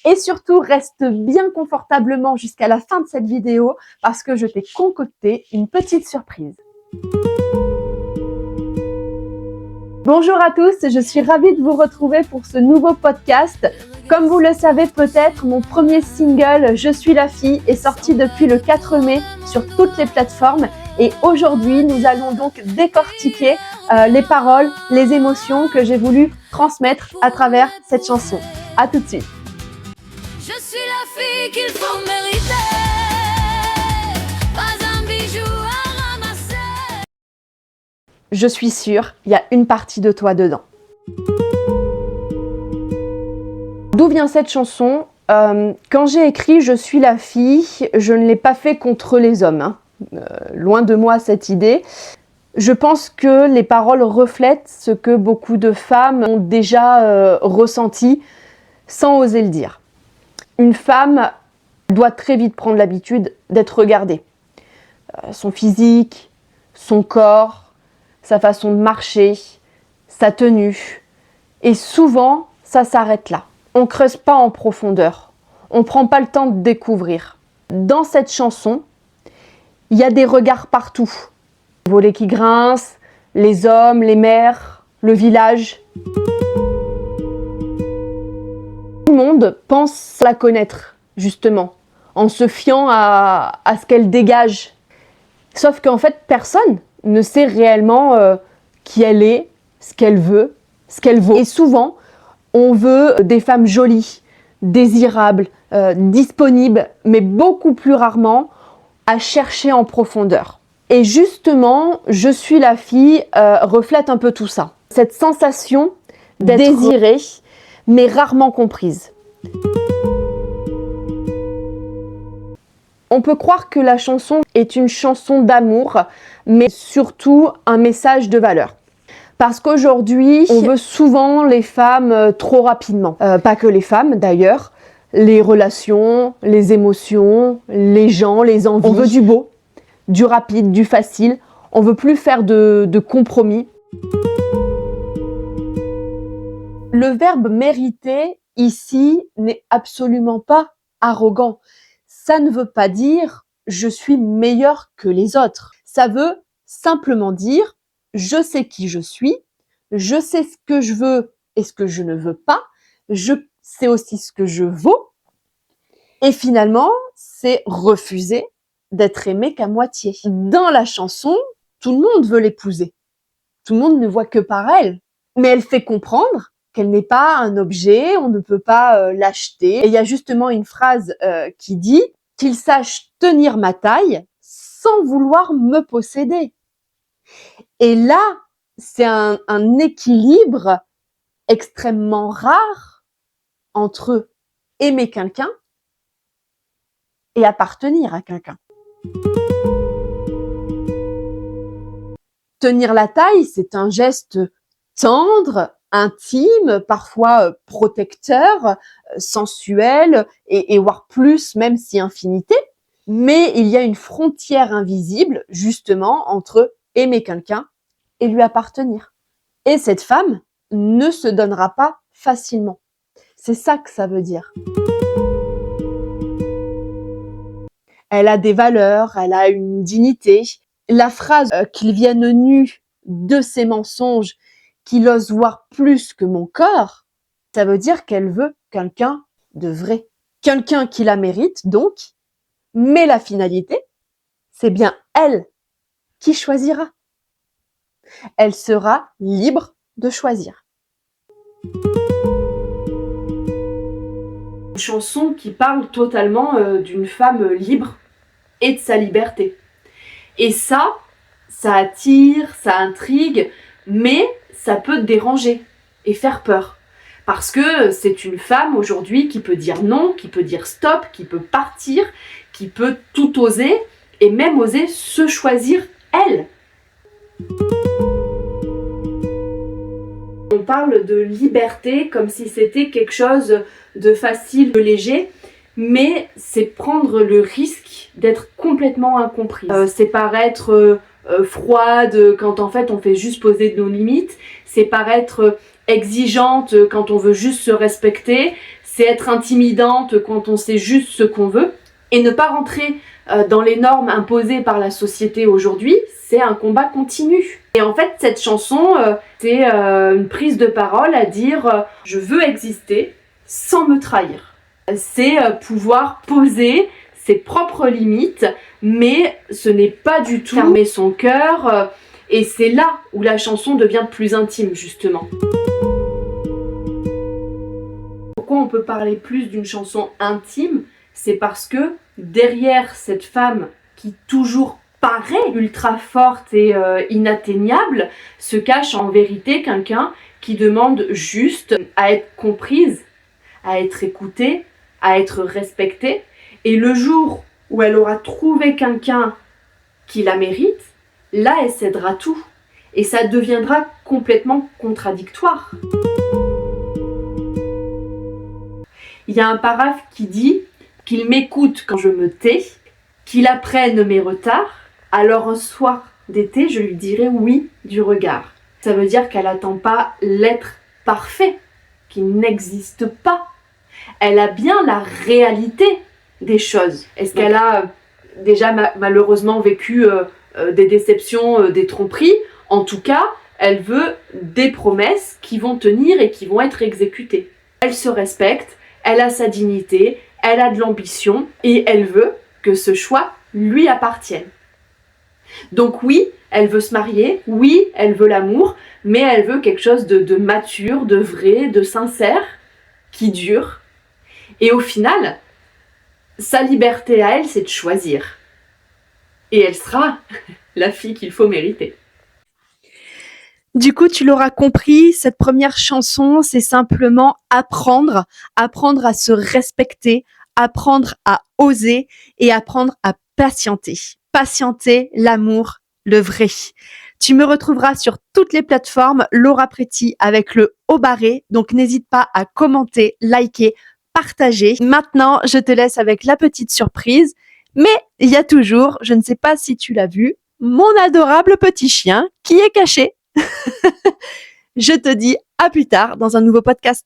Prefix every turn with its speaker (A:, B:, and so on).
A: Et surtout, reste bien confortablement jusqu'à la fin de cette vidéo parce que je t'ai concocté une petite surprise. Bonjour à tous, je suis ravie de vous retrouver pour ce nouveau podcast. Comme vous le savez peut-être, mon premier single « Je suis la fille » est sorti depuis le 4 mai sur toutes les plateformes. Et aujourd'hui, nous allons donc décortiquer les paroles, les émotions que j'ai voulu transmettre à travers cette chanson. À tout de suite.
B: Je suis la fille qu'il faut mériter, pas un bijou à ramasser.
A: Je suis sûre, il y a une partie de toi dedans. D'où vient cette chanson ? Quand j'ai écrit « Je suis la fille », je ne l'ai pas fait contre les hommes. Loin de moi cette idée. Je pense que les paroles reflètent ce que beaucoup de femmes ont déjà ressenti sans oser le dire. Une femme doit très vite prendre l'habitude d'être regardée. Son physique, son corps, sa façon de marcher, sa tenue. Et souvent, ça s'arrête là. On ne creuse pas en profondeur. On ne prend pas le temps de découvrir. Dans cette chanson, il y a des regards partout. Les volets qui grincent, les hommes, les mères, le village. Tout le monde pense la connaître, justement, en se fiant à ce qu'elle dégage. Sauf qu'en fait, personne ne sait réellement qui elle est, ce qu'elle veut, ce qu'elle vaut. Et souvent, on veut des femmes jolies, désirables, disponibles, mais beaucoup plus rarement à chercher en profondeur. Et justement, Je suis la fille reflète un peu tout ça. Cette sensation d'être désirée, mais rarement comprise. On peut croire que la chanson est une chanson d'amour, mais surtout un message de valeur. Parce qu'aujourd'hui, on veut souvent les femmes trop rapidement. Pas que les femmes d'ailleurs, les relations, les émotions, les gens, les envies. On veut du beau, du rapide, du facile. On veut plus faire de compromis. Le verbe mériter ici n'est absolument pas arrogant. Ça ne veut pas dire je suis meilleur que les autres. Ça veut simplement dire je sais qui je suis, je sais ce que je veux et ce que je ne veux pas, je sais aussi ce que je vaux. Et finalement, c'est refuser d'être aimé qu'à moitié. Dans la chanson, tout le monde veut l'épouser. Tout le monde ne voit que par elle. Mais elle fait comprendre qu'elle n'est pas un objet, on ne peut pas l'acheter. Et il y a justement une phrase qui dit « qu'il sache tenir ma taille sans vouloir me posséder ». Et là, c'est un équilibre extrêmement rare entre aimer quelqu'un et appartenir à quelqu'un. Tenir la taille, c'est un geste tendre, intime, parfois protecteur, sensuel, et voire plus, même si infinité. Mais il y a une frontière invisible, justement, entre aimer quelqu'un et lui appartenir. Et cette femme ne se donnera pas facilement. C'est ça que ça veut dire. Elle a des valeurs, elle a une dignité. La phrase « qu'il vienne nu de ses mensonges, qu'il ose voir plus que mon corps », ça veut dire qu'elle veut quelqu'un de vrai. Quelqu'un qui la mérite donc, mais la finalité, c'est bien elle qui choisira. Elle sera libre de choisir. Une chanson qui parle totalement d'une femme libre et de sa liberté. Et ça attire, ça intrigue, mais ça peut déranger et faire peur. Parce que c'est une femme aujourd'hui qui peut dire non, qui peut dire stop, qui peut partir, qui peut tout oser, et même oser se choisir elle. On parle de liberté comme si c'était quelque chose de facile, de léger, mais c'est prendre le risque d'être complètement incomprise. C'est paraître froide quand en fait on fait juste poser nos limites, c'est paraître exigeante quand on veut juste se respecter, c'est être intimidante quand on sait juste ce qu'on veut et ne pas rentrer dans les normes imposées par la société aujourd'hui, c'est un combat continu. Et en fait, cette chanson, c'est une prise de parole à dire je veux exister sans me trahir. C'est pouvoir poser ses propres limites, mais ce n'est pas du tout fermer son cœur. Et c'est là où la chanson devient plus intime, justement. Pourquoi on peut parler plus d'une chanson intime ? C'est parce que derrière cette femme qui toujours paraît ultra forte et inatteignable, se cache en vérité quelqu'un qui demande juste à être comprise, à être écoutée, à être respectée. Et le jour où elle aura trouvé quelqu'un qui la mérite, là elle cédera tout. Et ça deviendra complètement contradictoire. Il y a un paraphe qui dit qu'il m'écoute quand je me tais, qu'il apprenne mes retards, alors un soir d'été, je lui dirai oui du regard. Ça veut dire qu'elle n'attend pas l'être parfait, qui n'existe pas. Elle a bien la réalité des choses. Est-ce qu'elle a déjà malheureusement vécu des déceptions, des tromperies ? En tout cas, elle veut des promesses qui vont tenir et qui vont être exécutées. Elle se respecte, elle a sa dignité, elle a de l'ambition et elle veut que ce choix lui appartienne. Donc oui, elle veut se marier, oui, elle veut l'amour, mais elle veut quelque chose de mature, de vrai, de sincère, qui dure. Et au final, sa liberté à elle, c'est de choisir. Et elle sera la fille qu'il faut mériter. Du coup, tu l'auras compris, cette première chanson, c'est simplement apprendre à se respecter, apprendre à oser et apprendre à patienter. Patienter, l'amour, le vrai. Tu me retrouveras sur toutes les plateformes, Laura Preti avec le haut barré, donc n'hésite pas à commenter, liker, partager. Maintenant, je te laisse avec la petite surprise, mais il y a toujours, je ne sais pas si tu l'as vu, mon adorable petit chien qui est caché. Je te dis à plus tard dans un nouveau podcast.